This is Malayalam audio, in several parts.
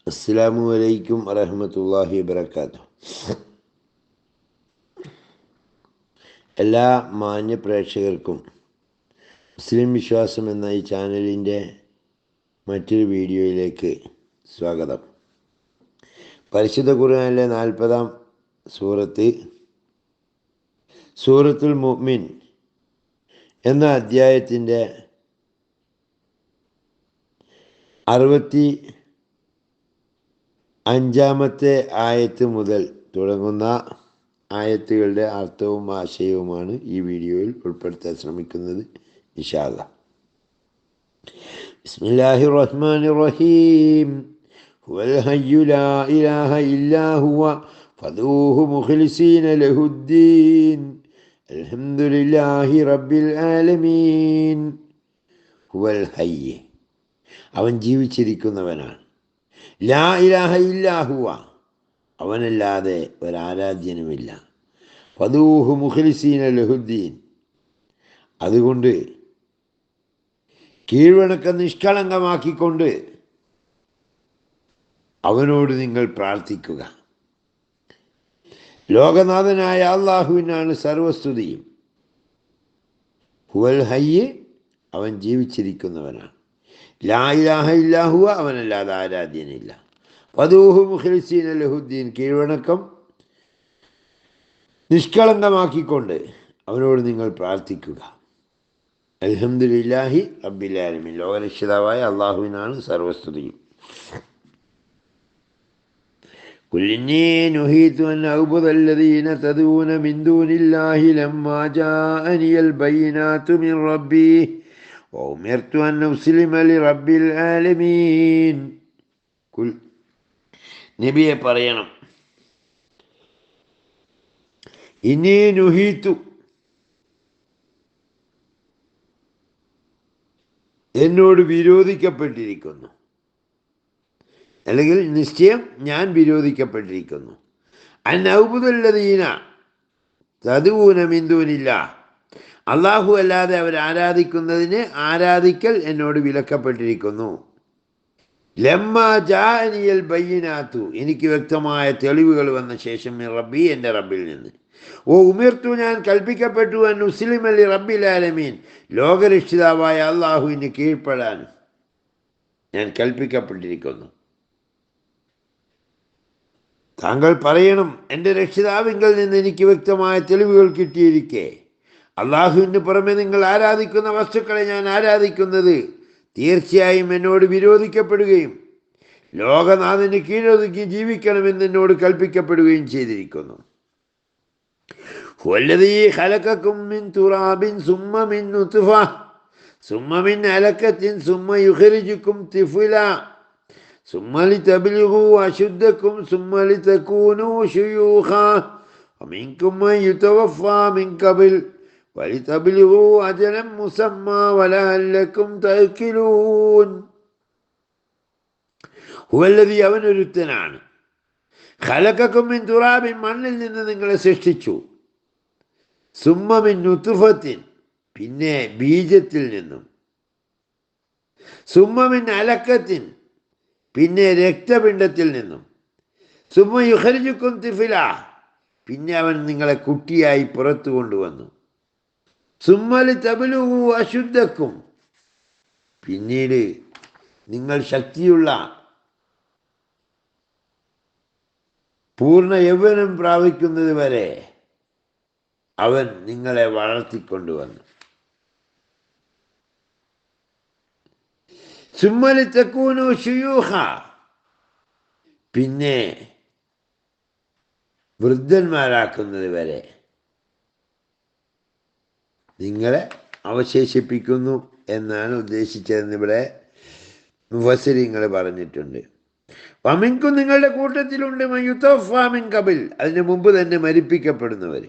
അസ്സലാമു അലൈക്കും വറഹ്മത്തുള്ളാഹി വബറകാതുഹു. എല്ലാ മാന്യ പ്രേക്ഷകർക്കും മുസ്ലിം വിശ്വാസം എന്ന ഈ ചാനലിൻ്റെ മറ്റൊരു വീഡിയോയിലേക്ക് സ്വാഗതം. പരിശുദ്ധ ഖുർആനിലെ 40-ാം സൂറത്തുൽ മുഅ്മിൻ എന്ന അധ്യായത്തിൻ്റെ 65-ാമത്തെ ആയത്ത് മുതൽ തുടങ്ങുന്ന ആയത്തുകളുടെ അർത്ഥവും ആശയവുമാണ് ഈ വീഡിയോയിൽ ഉൾപ്പെടുത്താൻ ശ്രമിക്കുന്നത്. ഇൻഷാ അല്ലാഹ്. ബിസ്മില്ലാഹിർ റഹ്മാനിർ റഹീം. ഹുവൽ ഹയ്യു ലാ ഇലാഹ ഇല്ലാ ഹുവ ഫദൂഹു മുഖ്ലിസീന ലഹുദ്ദീൻ അൽഹംദുലില്ലാഹി റബ്ബിൽ ആലമീൻ. ഹുവൽ ഹയ്യ്, അവൻ ജീവിച്ചിരിക്കുന്നവനാണ്. ലാ ഇലാഹ ഇല്ലാ ഹുവ, അവനല്ലാതെ ഒരാരാധ്യനുമില്ല. ഫദൂഹു മുഖ്ലിസീന ലഹുദ്ദീൻ, അതുകൊണ്ട് കീഴ്വണക്കം നിഷ്കളങ്കമാക്കിക്കൊണ്ട് അവനോട് നിങ്ങൾ പ്രാർത്ഥിക്കുക. ലോകനാഥനായ അള്ളാഹുവിനാണ് സർവസ്തുതിയും. ഹുവൽ ഹയ്യ്, അവൻ ജീവിച്ചിരിക്കുന്നവനാണ്. ലാ ഇലാഹ ഇല്ലാ ഹുവ, അവനല്ലാതെ ആരാധ്യനില്ല. ഫദൂഹു മുഖ്ലിസീന ലഹുദ്ദീൻ, കീഴ്വണക്കം നിഷ്കളങ്കമാക്കിക്കൊണ്ട് അവനോട് നിങ്ങൾ പ്രാർത്ഥിക്കുക. അൽഹംദുലില്ലാഹി റബ്ബിൽ ആലമീൻ, ലോകരക്ഷിതാവായ അള്ളാഹുവിനാണ് സർവസ്തുതിയും. ഖുൽ ഇന്നി നുഹീതു അൻ അഅ്ബുദല്ലദീന തദഊന മിൻ ദൂനില്ലാഹി ലമ്മാ ജാഅനിയൽ ബയ്യിനാതു മിൻ റബ്ബി വഉമിർതു അൻ ഉസ്ലിമ ലിറബ്ബിൽ ആലമീൻ. ഖുൽ, നബിയെ പറയണം, ഇന്നി നുഹീതു, എന്നോട് വിരോധിക്കപ്പെട്ടിരിക്കുന്നു, അല്ലെങ്കിൽ നിശ്ചയം ഞാൻ വിരോധിക്കപ്പെട്ടിരിക്കുന്നു. അൻ അഅ്ബുദല്ലദീന തദഊന മിൻ ദൂനില്ലാഹ്, അല്ലാഹു അല്ലാതെ അവർ ആരാധിക്കുന്നതിന് ആരാധിക്കൽ എന്നോട് വിലക്കപ്പെട്ടിരിക്കുന്നു. ലമ്മാ ജാഅനിയൽ ബയ്യിനാതു, എനിക്ക് വ്യക്തമായ തെളിവുകൾ വന്ന ശേഷം മിൻ റബ്ബി, എൻ്റെ റബ്ബിൽ നിന്ന്. ഓ ഉമിർത്തു, ഞാൻ കൽപ്പിക്കപ്പെട്ടു, അൻ ഉസ്ലിമ ലിറബ്ബിൽ ആലമീൻ, ലോകരക്ഷിതാവായ അള്ളാഹുവിന് കീഴ്പ്പെടാൻ ഞാൻ കൽപ്പിക്കപ്പെട്ടിരിക്കുന്നു. താങ്കൾ പറയണം, എൻ്റെ രക്ഷിതാവിങ്കിൽ നിന്ന് എനിക്ക് വ്യക്തമായ തെളിവുകൾ കിട്ടിയിരിക്കെ അള്ളാഹുവിന് പുറമെ നിങ്ങൾ ആരാധിക്കുന്ന വസ്തുക്കളെ ഞാൻ ആരാധിക്കുന്നത് തീർച്ചയായും എന്നോട് വിരോധിക്കപ്പെടുകയും ലോകനാഥന് കീഴൊതുക്കി ജീവിക്കണമെന്ന് എന്നോട് കൽപ്പിക്കപ്പെടുകയും ചെയ്തിരിക്കുന്നു. ഹുവല്ലദീ ഖലഖകും മിൻ തുറാബിൻ സുമ്മ മിൻ നുത്ഫ സുമ്മ മിൻ അലഖത്തിൻ സുമ്മ യുഖ്രിജുകും തിഫ്ലാ സുമ്മ ലിതബ്ലുഗു അശുദ്ധകും സുമ്മ ലിതകൂനു ശുയൂഖാ വമിൻകും മൻ യുതവഫാ മിൻ ഖബൽ വലിതബ്ലുഗു അജലൻ മുസമ്മാ വലഅല്ലകും തഅഖിലൂൻ. ഹുവല്ലദീ, അവനൊരുത്തനാണ്, ഖലഖകും മിൻ തുറാബിൻ, മണ്ണിൽ നിന്ന് നിങ്ങളെ സൃഷ്ടിച്ചു. സുമ്മ മിൻ നുത്ഫത്തിൻ, പിന്നെ ബീജത്തിൽ നിന്നും. സുമ്മ മിൻ അലഖത്തിൻ, പിന്നെ രക്തപിണ്ഡത്തിൽ നിന്നും. സുമ്മ യുഖ്രിജുകും തിഫ്ലാ, പിന്നെ അവൻ നിങ്ങളെ കുട്ടിയായി പുറത്തു കൊണ്ടുവന്നു. സുമ്മ ലിതബ്ലുഗു അശുദ്ധക്കും, പിന്നീട് നിങ്ങൾ ശക്തിയുള്ള പൂർണ്ണ യൗവനം പ്രാപിക്കുന്നത് വരെ അവൻ നിങ്ങളെ വളർത്തിക്കൊണ്ടുവന്നു. സുമ്മ ലിതകൂനു ശുയൂഖ, പിന്നെ വൃദ്ധന്മാരാക്കുന്നത് വരെ നിങ്ങളെ അവശേഷിപ്പിക്കുന്നു എന്നാണ് ഉദ്ദേശിച്ചതെന്ന് ഇവിടെ മുഫസ്സിരീങ്ങൾ പറഞ്ഞിട്ടുണ്ട്. വമിൻകും, നിങ്ങളുടെ കൂട്ടത്തിലുണ്ട്, മൻ യുതവഫാ മിൻ ഖബൽ, അതിന് മുമ്പ് തന്നെ മരിപ്പിക്കപ്പെടുന്നവർ.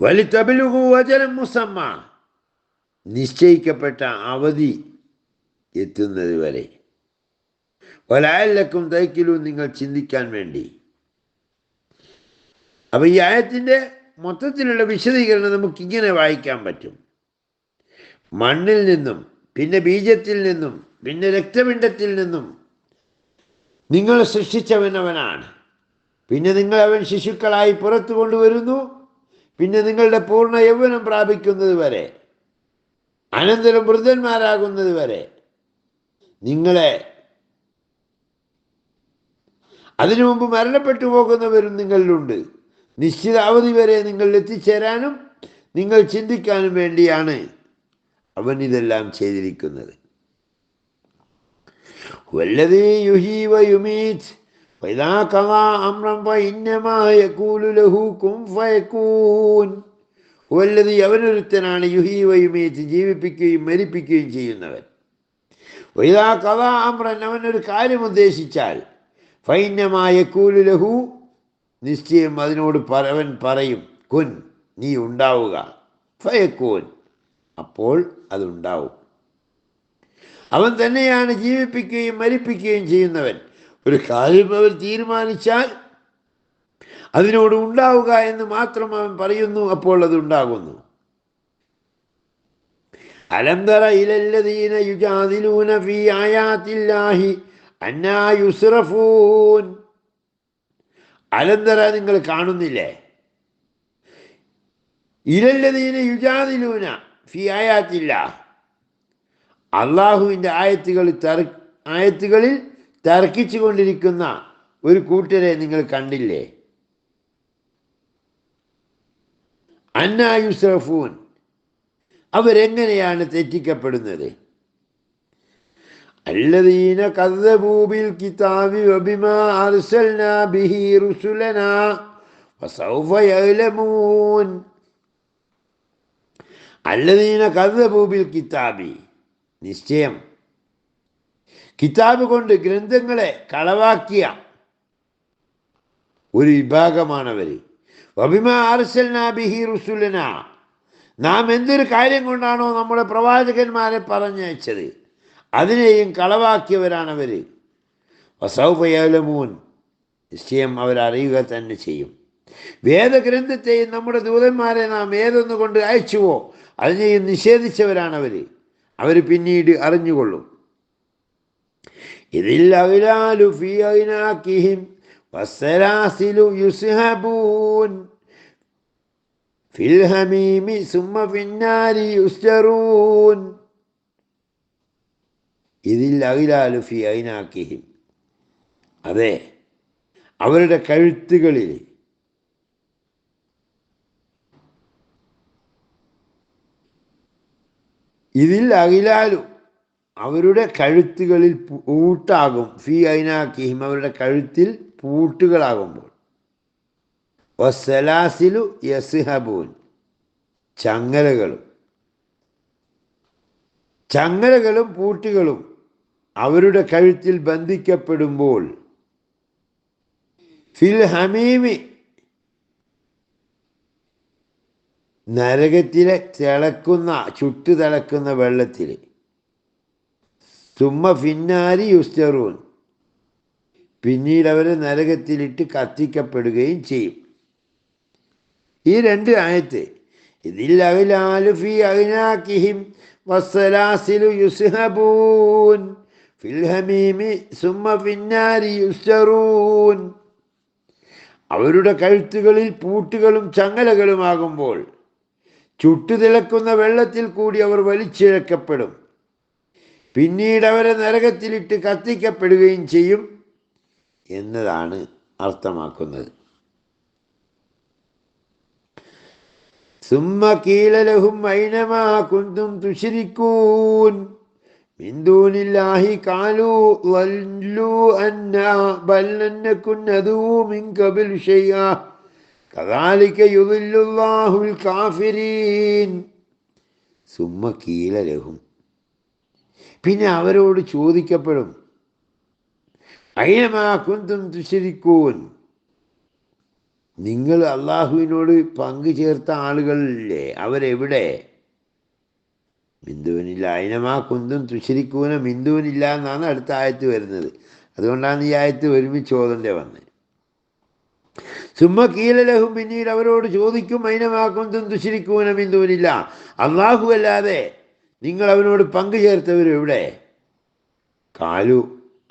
വലിതബ്ലുഗു അജലൻ മുസമ്മ, നിശ്ചയിക്കപ്പെട്ട അവധി എത്തുന്നത് വരെ. വലഅല്ലകും തഅഖിലൂൻ, നിങ്ങൾ ചിന്തിക്കാൻ വേണ്ടി. അപ്പൊ ഈ ആയത്തിന്റെ മൊത്തത്തിലുള്ള വിശദീകരണം നമുക്കിങ്ങനെ വായിക്കാൻ പറ്റും. മണ്ണിൽ നിന്നും, പിന്നെ ബീജത്തിൽ നിന്നും, പിന്നെ രക്തപിണ്ഡത്തിൽ നിന്നും നിങ്ങളെ സൃഷ്ടിച്ചവൻ അവനാണ്. പിന്നെ നിങ്ങൾ അവൻ ശിശുക്കളായി പുറത്തു കൊണ്ടുവരുന്നു. പിന്നെ നിങ്ങളുടെ പൂർണ്ണ യൗവനം പ്രാപിക്കുന്നത് വരെ, അനന്തരം വൃദ്ധന്മാരാകുന്നത് വരെ, നിങ്ങളെ അതിനു മുമ്പ് മരണപ്പെട്ടു പോകുന്നവരും നിങ്ങളിലുണ്ട്. നിശ്ചിത അവധി വരെ നിങ്ങൾ എത്തിച്ചേരാനും നിങ്ങൾ ചിന്തിക്കാനും വേണ്ടിയാണ് അവൻ ഇതെല്ലാം ചെയ്തിരിക്കുന്നത്. വല്ലദീ യുഹീ വയുമീത് ഫഇദാ ഖളാ അംറൻ ഫഇന്നമാ യഖൂലു ലഹു കുൻ ഫയകൂൻ. വല്ലദീ, അവനൊരുത്തനാണ്, യുഹീ വയുമീത്, ജീവിപ്പിക്കുകയും മരിപ്പിക്കുകയും ചെയ്യുന്നവൻ. ഫഇദാ ഖളാ അംറൻ, അവനൊരു കാര്യം ഉദ്ദേശിച്ചാൽ, ഫഇന്നമാ യഖൂലു ലഹു, നിശ്ചയം അതിനോട് അവൻ പറയും, കുൻ, നീ ഉണ്ടാവുക, ഫയകൂൻ, അപ്പോൾ അതുണ്ടാവും. അവൻ തന്നെയാണ് ജീവിപ്പിക്കുകയും മരിപ്പിക്കുകയും ചെയ്യുന്നവൻ. ഒരു കാര്യം അവൻ തീരുമാനിച്ചാൽ അതിനോട് ഉണ്ടാവുക എന്ന് മാത്രം അവൻ പറയുന്നു, അപ്പോൾ അത് ഉണ്ടാകുന്നു. അലം തറ ഇലല്ലദീന യുജാദിലൂന ഫീ ആയാത്തില്ലാഹി അന്നാ യുസ്റഫൂൻ. അലം തറ, നിങ്ങൾ കാണുന്നില്ലേ, ഇലല്ലദീന യുജാദിലൂന ഫീ ആയാത്തില്ലാഹ്, അള്ളാഹുവിൻ്റെ ആയത്തുകളിൽ തർക്കിച്ചു കൊണ്ടിരിക്കുന്ന ഒരു കൂട്ടരെ നിങ്ങൾ കണ്ടില്ലേ? അന്നാ യുസ്റഫൂൻ, അവരെങ്ങനെയാണ് തെറ്റിക്കപ്പെടുന്നത്? അല്ലദീന കദ്ദബൂ ബിൽ കിതാബി വബിമാ അർസൽനാ ബിഹി റുസുലനാ വസൗഫ യഅലമൂൻ. അല്ലദീന കദ്ദബൂ ബിൽ കിതാബി, നിശ്ചയം കിതാബ് കൊണ്ട് ഗ്രന്ഥങ്ങളെ കളവാക്കിയ ഒരു വിഭാഗമാണവർ. വബിമാ അർസൽനാ ബിഹി റുസുലനാ, നാം എന്തൊരു കാര്യം കൊണ്ടാണോ നമ്മുടെ പ്രവാചകന്മാരെ പറഞ്ഞയച്ചത് അതിനെയും കളവാക്കിയവരാണവർ. വസൗഫ യഅലമൂൻ, നിശ്ചയം അവരറിയുക തന്നെ ചെയ്യും. വേദഗ്രന്ഥത്തെയും നമ്മുടെ ദൂതന്മാരെ നാം ഏതൊന്നുകൊണ്ട് അയച്ചുവോ അതിനെയും നിഷേധിച്ചവരാണവർ. അവർ പിന്നീട് അറിഞ്ഞുകൊള്ളും. ഇതിൽ അഗ്ലാലു ഫീ അഅ്നാഖിഹിം വസ്സലാസിലു യുസ്ഹബൂൻ ഫിൽ ഹമീമി സുമ്മ ഫിന്നാരി യുസ്ജറൂൻ. ഇതിൽ അഗ്ലാലു ഫീ അഅ്നാഖിഹിം, അതെ, അവരുടെ കഴുത്തുകളിൽ ഇതിൽ അഖിലാലു, അവരുടെ കഴുത്തുകളിൽ പൂട്ടാകും. ഫീ അഅ്നാഖിഹിം, അവരുടെ കഴുത്തിൽ പൂട്ടുകളാകുമ്പോൾ. വസ്സലാസിലു യസ്ഹബൂൻ, ചങ്ങലകളും പൂട്ടുകളും അവരുടെ കഴുത്തിൽ ബന്ധിക്കപ്പെടുമ്പോൾ. ഫിൽ ഹമീമി, നരകത്തിലെ ചുട്ടു തിളക്കുന്ന വെള്ളത്തിൽ. സുമ്മ ഫിന്നാരി യുസ്ജറൂൻ, പിന്നീട് അവരെ നരകത്തിലിട്ട് കത്തിക്കപ്പെടുകയും ചെയ്യും. ഈ രണ്ട് ആയത്ത്, ഇതിൽ അഗ്ലാലു ഫീ അഅ്നാഖിഹിം വസ്സലാസിലു യുസ്ഹബൂൻ ഫിൽ ഹമീമി സുമ്മ ഫിന്നാരി യുസ്ജറൂൻ, അവരുടെ കഴുത്തുകളിൽ പൂട്ടുകളും ചങ്ങലകളുമാകുമ്പോൾ ചുട്ടുതിളക്കുന്ന വെള്ളത്തിൽ കൂടി അവർ വലിച്ചിഴക്കപ്പെടും. പിന്നീട് അവരെ നരകത്തിലിട്ട് കത്തിക്കപ്പെടുകയും ചെയ്യും എന്നതാണ് അർത്ഥമാക്കുന്നത്. സുമ്മ ഖീല ലഹും ഐനമാ കുന്തും തുശ്രികൂൻ മിൻ ദൂനില്ലാഹി ഖാലൂ വല്ലൂ അന്നാ ബൽ ലം നകുൻ നദൂ മിൻ ഖബ്ലു ശൈആ കദാലിക യുദില്ലുല്ലാഹുൽ കാഫിരീൻ. സുമ്മ ഖീല ലഹും, പിന്നെ അവരോട് ചോദിക്കപ്പെടും, ഐനമാ കുന്തും തുശ്രികൂൻ, നിങ്ങൾ അള്ളാഹുവിനോട് പങ്കു ചേർത്ത ആളുകളില്ലേ, അവരെവിടെ? മിന്ദൂനില്ല, ഐനമാ കുന്തും തുശ്രിക്കൂന മിന്ദൂനില്ല എന്നാണ് അടുത്ത ആയത്ത് വരുന്നത്. അതുകൊണ്ടാണ് ഈ ആയത്ത് ഒരുമിച്ച് ഓതേണ്ടി വന്നത്. സുമ്മ ഖീല ലഹും, പിന്നീട് അവരോട് ചോദിക്കും, ഐനമാ കുന്തും തുശ്രിക്കൂന മിന്ദൂനില്ല, അള്ളാഹു അല്ലാതെ നിങ്ങൾ അവനോട് പങ്കു ചേർത്തവരെവിടെ? കാലു,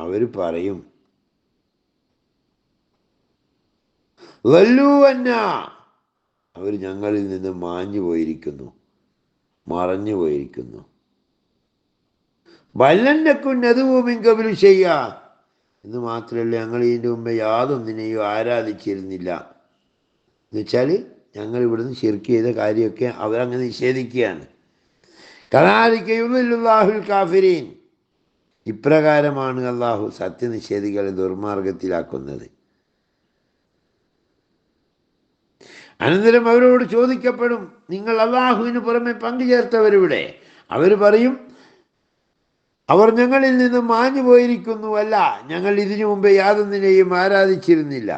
അവർ പറയും, വല്ലൂവന്ന, അവർ ഞങ്ങളിൽ നിന്ന് മാഞ്ഞു പോയിരിക്കുന്നു, മറഞ്ഞു പോയിരിക്കുന്നു. വല്ലന്നക്കും നദുവും കബിൽ ചെയ്യാ, എന്ന് മാത്രമല്ല ഞങ്ങൾ ഇതിൻ്റെ മുമ്പ് യാതൊന്നിനെയും ആരാധിച്ചിരുന്നില്ല. എന്നുവെച്ചാൽ ഞങ്ങൾ ഇവിടുന്ന് ശിർക്ക് ചെയ്ത കാര്യമൊക്കെ അവരങ്ങനെ നിഷേധിക്കുകയാണ്. കദാലിക യുളില്ലുല്ലാഹുൽ കാഫിരീൻ, ഇപ്രകാരമാണ് അള്ളാഹു സത്യനിഷേധികളെ ദുർമാർഗത്തിലാക്കുന്നത്. അനന്തരം അവരോട് ചോദിക്കപ്പെടും, നിങ്ങൾ അള്ളാഹുവിന് പുറമെ പങ്കുചേർത്തവരിവിടെ? അവർ പറയും, അവർ ഞങ്ങളിൽ നിന്ന് മാഞ്ഞു പോയിരിക്കുന്നുവല്ല, ഞങ്ങൾ ഇതിനു മുമ്പേ യാതൊന്നിനെയും ആരാധിച്ചിരുന്നില്ല.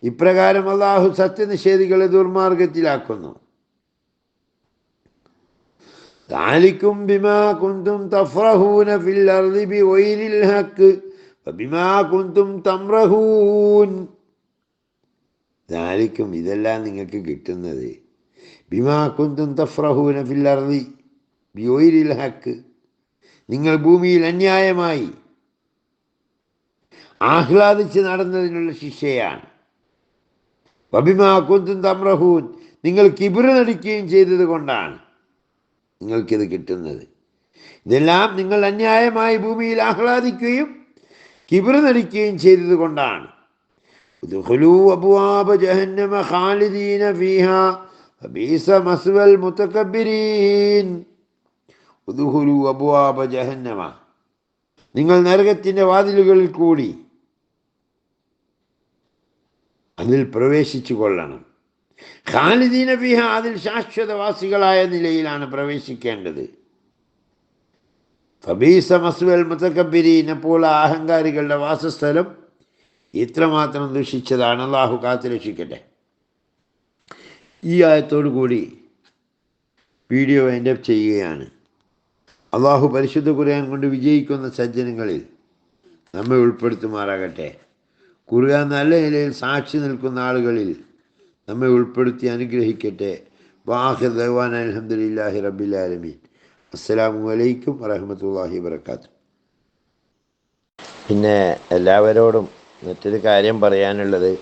ഇപ്രകാരം അള്ളാഹു സത്യനിഷേധികളെ ദുർമാർഗത്തിലാക്കുന്നു. ذَلِكُمْ بِمَا كُنْتُمْ تَفْرَحُونَ فِي الْأَرْضِ بِغَيْرِ الْحَقِّ وَبِمَا كُنْتُمْ تَمْرَحُونَ. ذَلِكُمْ, ഇതെല്ലാം നിങ്ങൾക്ക് കിട്ടുന്നത്, ബിമാ കുന്തും തഫ്റഹൂന ഫിൽ അർളി ബിഗൈരിൽ ഹഖ്, നിങ്ങൾ ഭൂമിയിൽ അന്യായമായി ആഹ്ലാദിച്ച് നടന്നതിനുള്ള ശിക്ഷയാണ്. വബിമാ കുന്തും തംറഹൂൻ, നിങ്ങൾ കിബ്ർ നടിക്കുകയും ചെയ്തത് കൊണ്ടാണ് നിങ്ങൾക്കിത് കിട്ടുന്നത്. ഇതെല്ലാം നിങ്ങൾ അന്യായമായി ഭൂമിയിൽ ആഹ്ലാദിക്കുകയും കിബ്ർ നടിക്കുകയും ചെയ്തത് കൊണ്ടാണ്. ഉദ്ഖുലൂ അബ്വാബ ജഹന്നമ ഖാലിദീന ഫീഹാ ഫബീസ മസ്വൽ മുതകബ്ബിരീൻ. ഉദ്ഖുലൂ അബ്വാബ ജഹന്നമ, നിങ്ങൾ നരകത്തിൻ്റെ വാതിലുകളിൽ കൂടി അതിൽ പ്രവേശിച്ചു കൊള്ളണം. ഖാലിദീന ഫീഹ, അതിൽ ശാശ്വതവാസികളായ നിലയിലാണ് പ്രവേശിക്കേണ്ടത്. ഫബീസ മസ്വൽ മുതകബ്ബിരീൻ, അപ്പോൾ അഹങ്കാരികളുടെ വാസസ്ഥലം ഇത്രമാത്രം ദുഷിച്ചതാണ്. അല്ലാഹു കാത്തു രക്ഷിക്കട്ടെ. ഈ ആയത്തോടു കൂടി വീഡിയോ വൈൻഡ് അപ്പ് ചെയ്യുകയാണ്. അള്ളാഹു പരിശുദ്ധ ഖുർആൻ കൊണ്ട് വിജയിക്കുന്ന സജ്ജനങ്ങളിൽ നമ്മെ ഉൾപ്പെടുത്തുമാറാകട്ടെ. ഖുർആൻ നല്ല നിലയിൽ സാക്ഷി നിൽക്കുന്ന ആളുകളിൽ നമ്മെ ഉൾപ്പെടുത്തി അനുഗ്രഹിക്കട്ടെ. വാഖിർ ദഅ്വാന അൽഹംദുലില്ലാഹി റബ്ബിൽ ആലമീൻ. അസ്സലാമു അലൈക്കും വറഹ്മത്തുള്ളാഹി വബറകാതുഹു. പിന്നെ എല്ലാവരോടും മറ്റൊരു കാര്യം പറയാനുള്ളത്,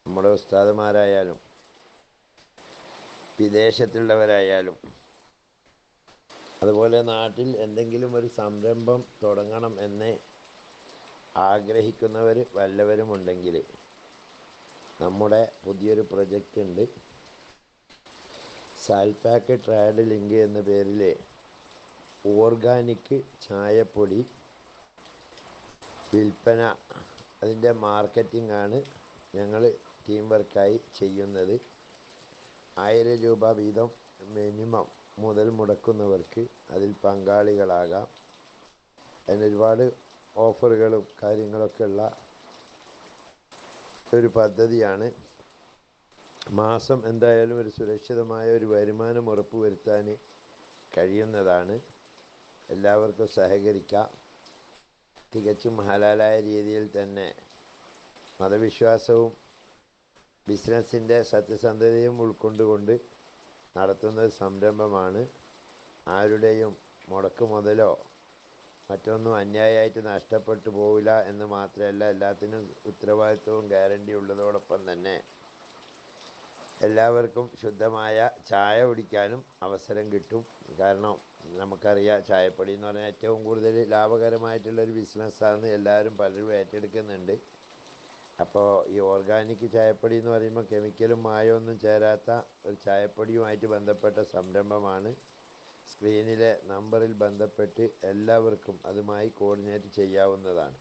നമ്മുടെ ഉസ്താദുമാരായാലും വിദേശത്തുള്ളവരായാലും അതുപോലെ നാട്ടിൽ എന്തെങ്കിലും ഒരു സംരംഭം തുടങ്ങണം എന്ന് ആഗ്രഹിക്കുന്നവർ വല്ലവരുമുണ്ടെങ്കിൽ നമ്മുടെ പുതിയൊരു പ്രൊജക്റ്റ് ഉണ്ട്. സാൽപാക്ക് ട്രേഡ് ലിങ്ക് എന്ന പേരിൽ ഓർഗാനിക് ചായപ്പൊടി വിൽപ്പന, അതിൻ്റെ മാർക്കറ്റിംഗ് ആണ് ഞങ്ങൾ ടീം വർക്കായി ചെയ്യുന്നത്. 1000 രൂപ വീതം മിനിമം മുതൽ മുടക്കുന്നവർക്ക് അതിൽ പങ്കാളികളാകാം. അതിനൊരുപാട് ഓഫറുകളും കാര്യങ്ങളൊക്കെ ഉള്ള ഒരു പദ്ധതിയാണ്. മാസം എന്തായാലും ഒരു സുരക്ഷിതമായ ഒരു വരുമാനം ഉറപ്പുവരുത്താൻ കഴിയുന്നതാണ്. എല്ലാവർക്കും സഹകരിക്കാം. തികച്ചും ഹലാലായ രീതിയിൽ തന്നെ മതവിശ്വാസവും ബിസിനസ്സിൻ്റെ സത്യസന്ധതയും ഉൾക്കൊണ്ടുകൊണ്ട് നടത്തുന്ന ഒരു സംരംഭമാണ്. ആരുടെയും മുടക്ക് മുതലോ മറ്റൊന്നും അന്യായമായിട്ട് നഷ്ടപ്പെട്ടു പോവില്ല എന്ന് മാത്രമല്ല, എല്ലാത്തിനും ഉത്തരവാദിത്വവും ഗ്യാരണ്ടി ഉള്ളതോടൊപ്പം തന്നെ എല്ലാവർക്കും ശുദ്ധമായ ചായ കുടിക്കാനും അവസരം കിട്ടും. കാരണം നമുക്കറിയാം, ചായപ്പൊടി എന്ന് പറഞ്ഞാൽ ഏറ്റവും കൂടുതൽ ലാഭകരമായിട്ടുള്ളൊരു ബിസിനസ്സാണ്. എല്ലാവരും പലരും ഏറ്റെടുക്കുന്നുണ്ട്. അപ്പോൾ ഈ ഓർഗാനിക് ചായപ്പൊടി എന്ന് പറയുമ്പോൾ കെമിക്കലും മായമൊന്നും ചേരാത്ത ഒരു ചായപ്പൊടിയുമായിട്ട് ബന്ധപ്പെട്ട സംരംഭമാണ്. സ്ക്രീനിലെ നമ്പറിൽ ബന്ധപ്പെട്ട് എല്ലാവർക്കും അതുമായി കോർഡിനേറ്റ് ചെയ്യാവുന്നതാണ്.